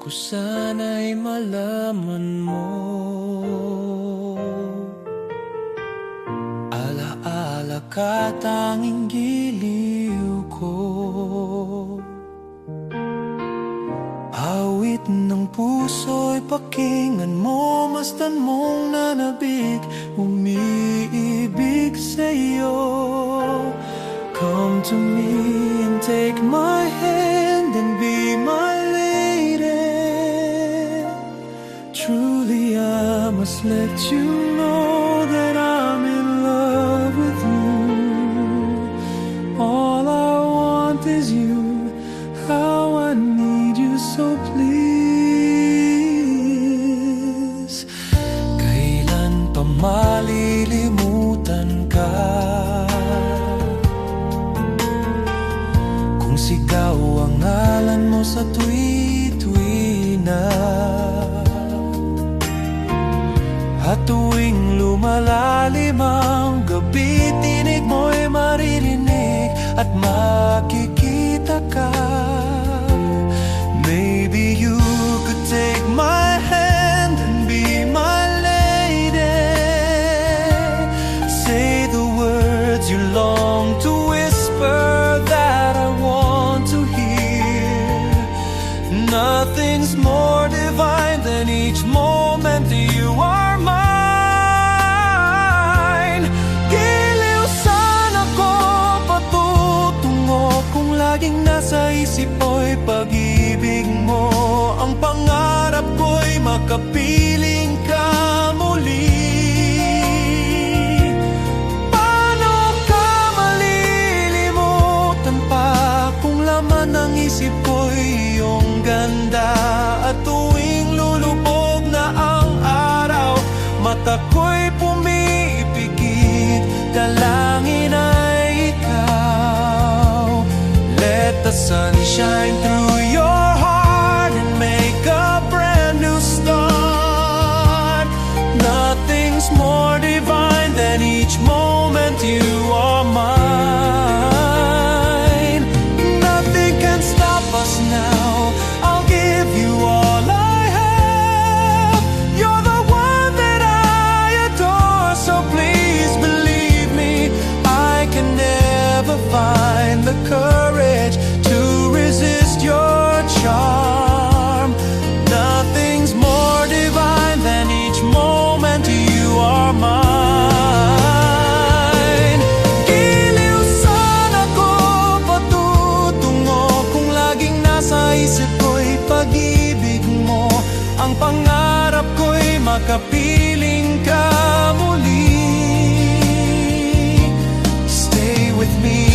ko sana'y malaman mo. Alaala ka, tanging giliw ko. Awit ng puso'y pakinggan mo, masdan mong nanabik, umiibig sa'yo. Come to me and take my hand and be my lady. Truly I must let you know that I'm in love with you. All I want is you, how I need you, so please. Kailan pa malilimutan ka? Kung sigaw ang ngalan mo sa tuwi-tuwi na, at tuwing lumalalim ang gabi, tinig mo'y maririnig at makikita ka. Maybe you could take my hand and be my lady. Say the words you long to whisper that I want to hear. Nothing's more divine than each moment you are mine. Giliw sana ko patutungo kung laging nasa isip ko'y pag-ibig mo. Ang pangarap ko'y makapiling ka muli. Paano ka malilimutan pa kung laman ng isip ko'y iyong ganda? At tuwing lulubog na ang araw, mata ko'y pumipikit, dalangin ay ikaw. Let the sun shine through your heart and make a brand new start. Nothing's more divine than each moment you are mine. Nothing can stop us now, I'll give you all I have. You're the one that I adore, so please believe me, I can never find the courage to resist your charm. Nothing's more divine than each moment you are mine. Giliw sana ko patutungo kung laging nasa isip ko'y pag-ibig mo. Ang pangarap ko'y makapiling ka muli. Stay with me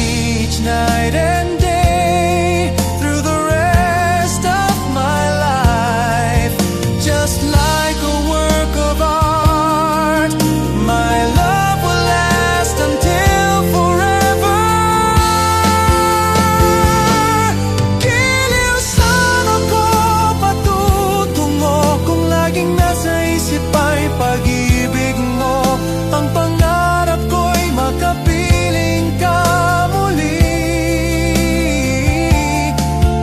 each night and day through the rest of my life. Just like a work of art, my love will last until forever. Giliw sana ko patutungo kung laging nasa isip ay pag-ibig mo. Ang pangarap ko'y makapiling ka muli.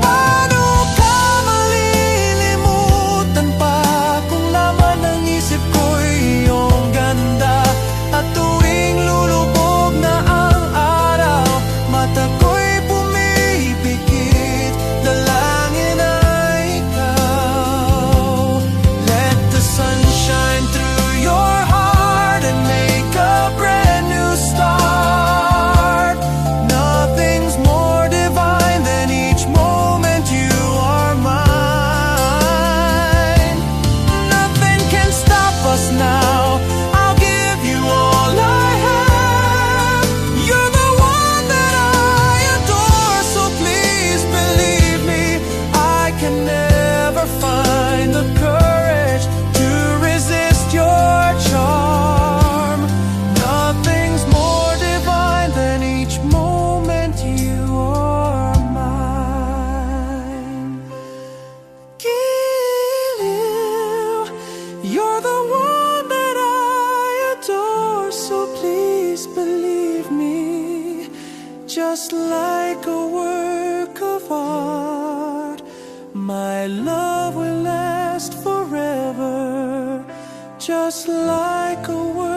Paano ka malilimutan pa kung laman ng isip ko'y iyong ganda? At tuwing lulubog na ang araw, mata ko'y pumipikit, dalangin ay ikaw. Let the sun shine through your heart and make a brand new start. Nothing's more divine than each moment you are mine. Nothing can stop us now, I'll give you all I have. You're the one that I adore, so please believe me, I can never find the courage to resist your charm. Nothing's more divine than each moment you are mine. Giliw, you're the one that I adore, so please believe me, just like a work of art, my love will just like a word.